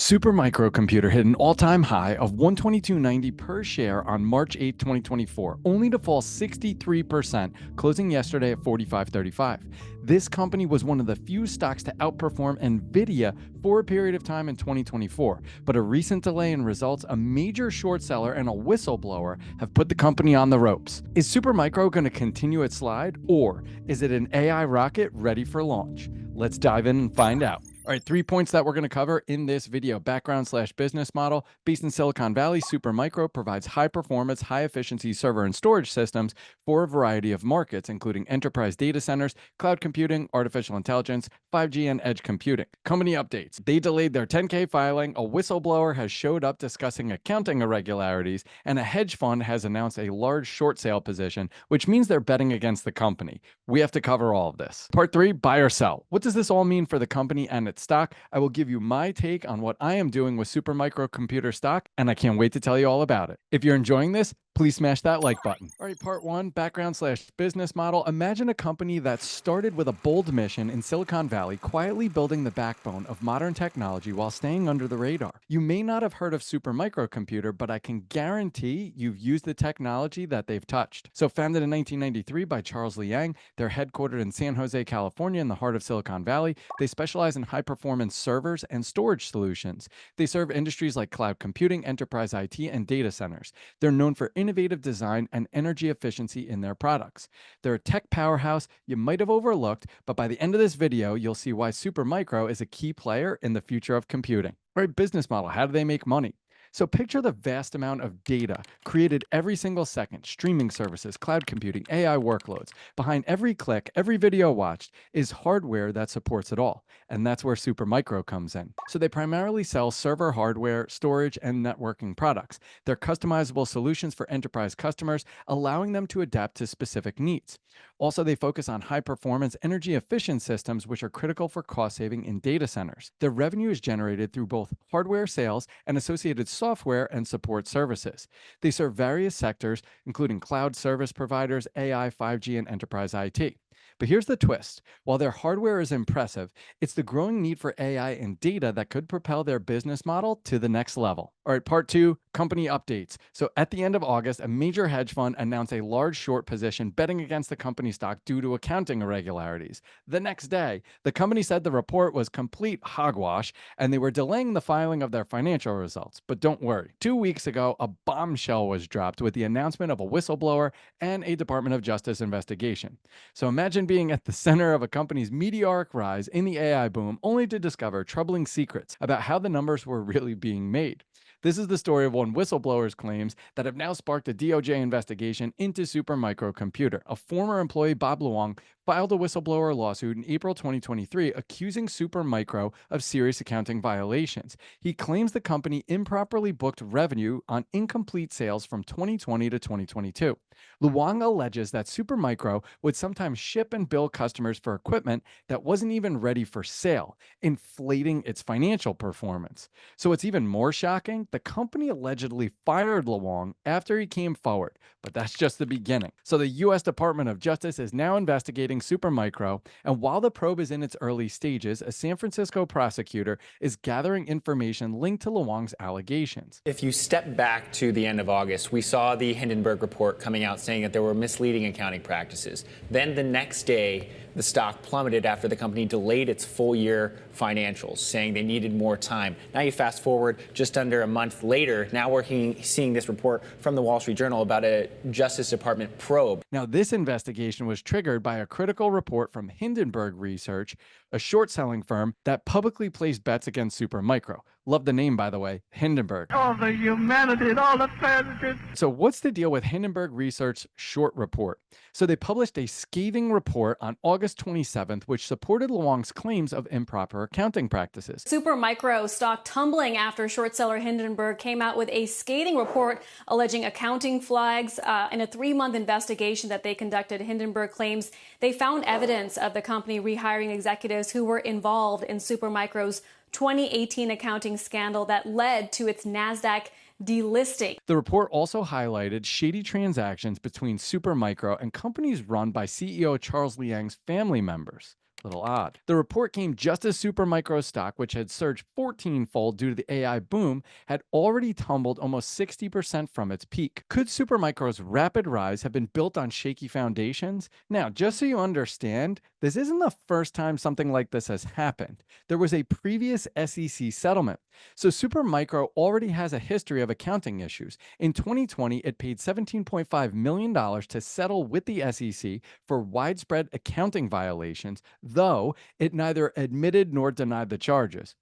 Super Microcomputer hit an all-time high of 122.90 per share on March 8, 2024, only to fall 63%, closing yesterday at 45.35. This company was one of the few stocks to outperform Nvidia for a period of time in 2024, but a recent delay in results, a major short seller, and a whistleblower have put the company on the ropes. Is Supermicro going to continue its slide, or is it an AI rocket ready for launch? Let's dive in and find out. All right, 3 points that we're going to cover in this video. Background/business model. Based in Silicon Valley, Supermicro provides high-performance, high-efficiency server and storage systems for a variety of markets, including enterprise data centers, cloud computing, artificial intelligence, 5G, and edge computing. Company updates. They delayed their 10K filing, a whistleblower has showed up discussing accounting irregularities, and a hedge fund has announced a large short sale position, which means they're betting against the company. We have to cover all of this. Part 3, buy or sell. What does this all mean for the company and its stock? I will give you my take on what I am doing with Supermicro Computer stock, and I can't wait to tell you all about it. If you're enjoying this, please smash that like button. All right, part 1, background/business model. Imagine a company that started with a bold mission in Silicon Valley, quietly building the backbone of modern technology while staying under the radar. You may not have heard of Supermicro Computer, but I can guarantee you've used the technology that they've touched. So founded in 1993 by Charles Liang, they're headquartered in San Jose, California, in the heart of Silicon Valley. They specialize in high-performance servers and storage solutions. They serve industries like cloud computing, enterprise IT, and data centers. They're known for innovative design and energy efficiency in their products. They're a tech powerhouse you might have overlooked, but by the end of this video, you'll see why Supermicro is a key player in the future of computing. All right, business model. How do they make money? So picture the vast amount of data created every single second, streaming services, cloud computing, AI workloads. Behind every click, every video watched is hardware that supports it all. And that's where Supermicro comes in. So they primarily sell server hardware, storage, and networking products. They're customizable solutions for enterprise customers, allowing them to adapt to specific needs. Also, they focus on high-performance, energy-efficient systems, which are critical for cost saving in data centers. Their revenue is generated through both hardware sales and associated software and support services. They serve various sectors, including cloud service providers, AI, 5G, and enterprise IT. But here's the twist. While their hardware is impressive, it's the growing need for AI and data that could propel their business model to the next level. All right, part 2, company updates. So at the end of August, a major hedge fund announced a large short position betting against the company stock due to accounting irregularities. The next day, the company said the report was complete hogwash and they were delaying the filing of their financial results. But don't worry. 2 weeks ago, a bombshell was dropped with the announcement of a whistleblower and a Department of Justice investigation. So imagine being at the center of a company's meteoric rise in the AI boom, only to discover troubling secrets about how the numbers were really being made. This is the story of one whistleblower's claims that have now sparked a DOJ investigation into Supermicro Computer. A former employee, Bob Luong, filed a whistleblower lawsuit in April 2023 accusing Supermicro of serious accounting violations. He claims the company improperly booked revenue on incomplete sales from 2020 to 2022. Luong alleges that Supermicro would sometimes ship and bill customers for equipment that wasn't even ready for sale, inflating its financial performance. So what's even more shocking, the company allegedly fired Luong after he came forward, but that's just the beginning. So the U.S. Department of Justice is now investigating Supermicro, and while the probe is in its early stages, a San Francisco prosecutor is gathering information linked to Luong's allegations. If you step back to the end of August, we saw the Hindenburg report coming out saying that there were misleading accounting practices. Then the next day, the stock plummeted after the company delayed its full-year financials, saying they needed more time. Now you fast forward just under a month later, now we're seeing this report from the Wall Street Journal about a Justice Department probe. Now, this investigation was triggered by a critical report from Hindenburg Research, a short-selling firm that publicly placed bets against Supermicro. Love the name, by the way, Hindenburg. All the humanity and all the tragedy. So what's the deal with Hindenburg Research short report? So they published a scathing report on August 27th, which supported Luong's claims of improper accounting practices. Supermicro stock tumbling after short seller Hindenburg came out with a scathing report alleging accounting flags. In a 3-month investigation that they conducted, Hindenburg claims they found evidence of the company rehiring executives who were involved in Supermicro's 2018 accounting scandal that led to its NASDAQ delisting. The report also highlighted shady transactions between Supermicro and companies run by CEO Charles Liang's family members. Little odd. The report came just as Supermicro's stock, which had surged 14-fold due to the AI boom, had already tumbled almost 60% from its peak. Could Supermicro's rapid rise have been built on shaky foundations? Now, just so you understand, this isn't the first time something like this has happened. There was a previous SEC settlement. So Supermicro already has a history of accounting issues. In 2020, it paid $17.5 million to settle with the SEC for widespread accounting violations, though it neither admitted nor denied the charges.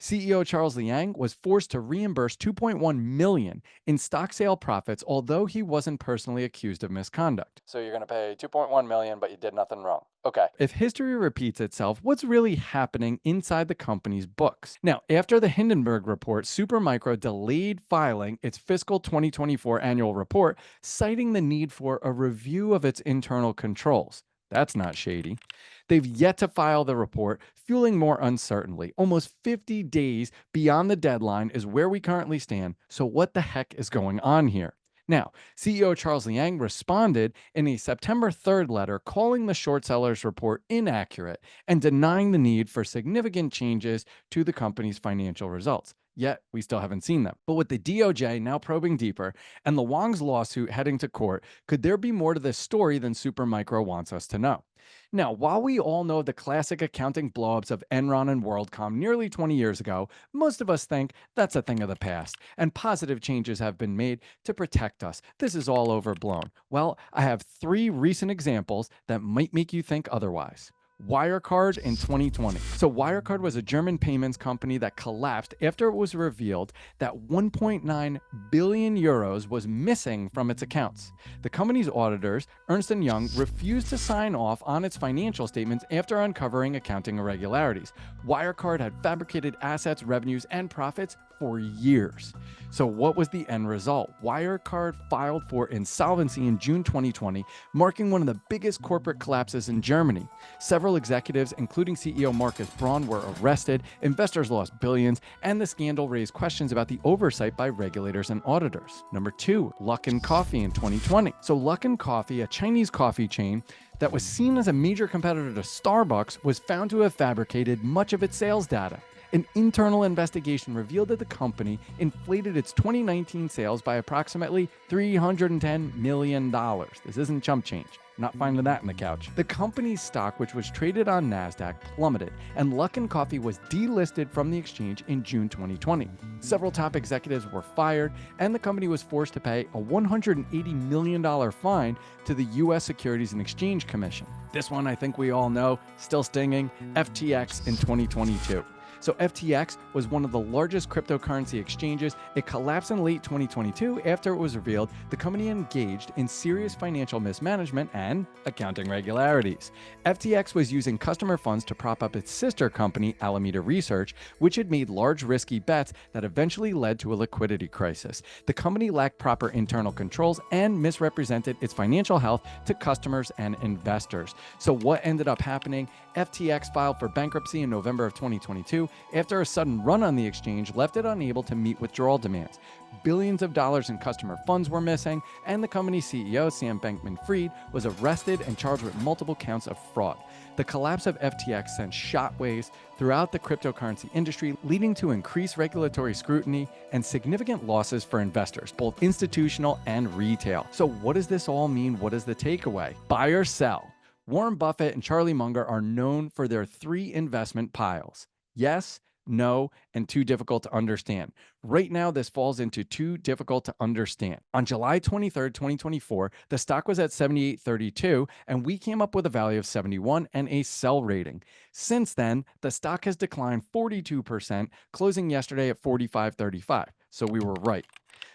CEO Charles Liang was forced to reimburse $2.1 million in stock sale profits, although he wasn't personally accused of misconduct. So you're going to pay $2.1 million, but you did nothing wrong. Okay. If history repeats itself, what's really happening inside the company's books? Now, after the Hindenburg report, Supermicro delayed filing its fiscal 2024 annual report, citing the need for a review of its internal controls. That's not shady. They've yet to file the report, fueling more uncertainty. Almost 50 days beyond the deadline is where we currently stand. So what the heck is going on here? Now, CEO Charles Liang responded in a September 3rd letter calling the short sellers report inaccurate and denying the need for significant changes to the company's financial results. Yet, we still haven't seen them. But with the DOJ now probing deeper and the Wang's lawsuit heading to court, could there be more to this story than Supermicro wants us to know? Now, while we all know the classic accounting blowups of Enron and WorldCom nearly 20 years ago, most of us think that's a thing of the past, and positive changes have been made to protect us. This is all overblown. Well, I have 3 recent examples that might make you think otherwise. Wirecard in 2020. So Wirecard was a German payments company that collapsed after it was revealed that 1.9 billion euros was missing from its accounts. The company's auditors, Ernst & Young, refused to sign off on its financial statements after uncovering accounting irregularities. Wirecard had fabricated assets, revenues, and profits for years. So what was the end result? Wirecard filed for insolvency in June 2020, marking one of the biggest corporate collapses in Germany. Several executives, including CEO Markus Braun, were arrested, investors lost billions, and the scandal raised questions about the oversight by regulators and auditors. Number 2, Luckin Coffee in 2020. So Luckin Coffee, a Chinese coffee chain that was seen as a major competitor to Starbucks, was found to have fabricated much of its sales data. An internal investigation revealed that the company inflated its 2019 sales by approximately $310 million. This isn't chump change. Not finding that in the couch. The company's stock, which was traded on NASDAQ, plummeted, and Luckin Coffee was delisted from the exchange in June 2020. Several top executives were fired, and the company was forced to pay a $180 million fine to the U.S. Securities and Exchange Commission. This one I think we all know, still stinging, FTX in 2022. So FTX was one of the largest cryptocurrency exchanges. It collapsed in late 2022 after it was revealed the company engaged in serious financial mismanagement and accounting irregularities. FTX was using customer funds to prop up its sister company, Alameda Research, which had made large risky bets that eventually led to a liquidity crisis. The company lacked proper internal controls and misrepresented its financial health to customers and investors. So what ended up happening? FTX filed for bankruptcy in November of 2022 after a sudden run on the exchange left it unable to meet withdrawal demands. Billions of dollars in customer funds were missing, and the company's CEO, Sam Bankman-Fried, was arrested and charged with multiple counts of fraud. The collapse of FTX sent shockwaves throughout the cryptocurrency industry, leading to increased regulatory scrutiny and significant losses for investors, both institutional and retail. So what does this all mean? What is the takeaway? Buy or sell? Warren Buffett and Charlie Munger are known for their 3 investment piles. Yes, no, and too difficult to understand. Right now, this falls into too difficult to understand. On July 23rd, 2024, the stock was at $78.32, and we came up with a value of 71 and a sell rating. Since then, the stock has declined 42%, closing yesterday at $45.35. So we were right.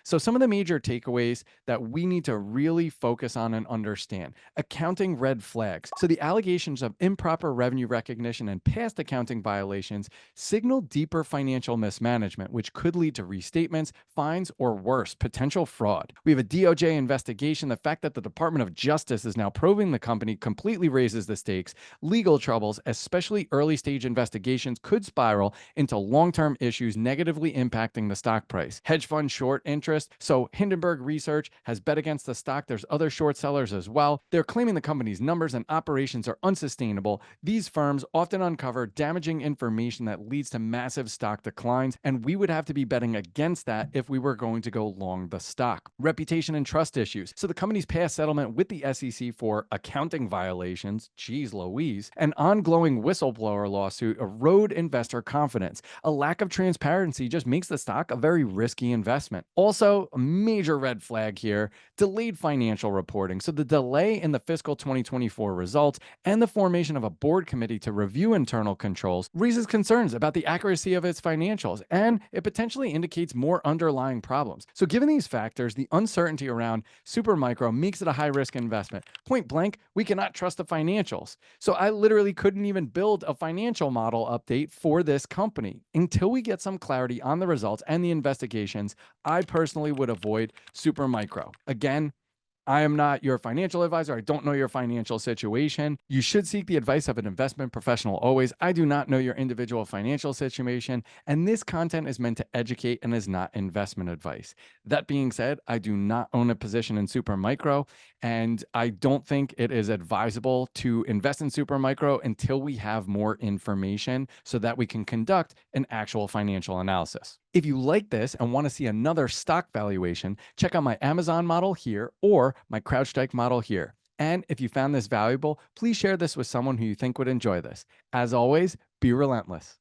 So some of the major takeaways that we need to really focus on and understand. Accounting red flags. So the allegations of improper revenue recognition and past accounting violations signal deeper financial mismanagement, which could lead to restatements, fines, or worse, potential fraud. We have a DOJ investigation. The fact that the Department of Justice is now probing the company completely raises the stakes. Legal troubles, especially early stage investigations, could spiral into long-term issues negatively impacting the stock price. Hedge fund short interest interest. So Hindenburg Research has bet against the stock. There's other short sellers as well. They're claiming the company's numbers and operations are unsustainable. These firms often uncover damaging information that leads to massive stock declines, and we would have to be betting against that if we were going to go long the stock. Reputation and trust issues. So the company's past settlement with the SEC for accounting violations, geez Louise, an ongoing whistleblower lawsuit erode investor confidence. A lack of transparency just makes the stock a very risky investment. Also, a major red flag here, delayed financial reporting. So the delay in the fiscal 2024 results and the formation of a board committee to review internal controls raises concerns about the accuracy of its financials, and it potentially indicates more underlying problems. So given these factors, the uncertainty around Supermicro makes it a high-risk investment. Point blank, we cannot trust the financials. So I literally couldn't even build a financial model update for this company. Until we get some clarity on the results and the investigations, I personally would avoid Supermicro. Again, I am not your financial advisor. I don't know your financial situation. You should seek the advice of an investment professional always. I do not know your individual financial situation, and this content is meant to educate and is not investment advice. That being said, I do not own a position in Supermicro, and I don't think it is advisable to invest in Supermicro until we have more information so that we can conduct an actual financial analysis. If you like this and want to see another stock valuation, check out my Amazon model here or my CrowdStrike model here. And if you found this valuable, please share this with someone who you think would enjoy this. As always, be relentless.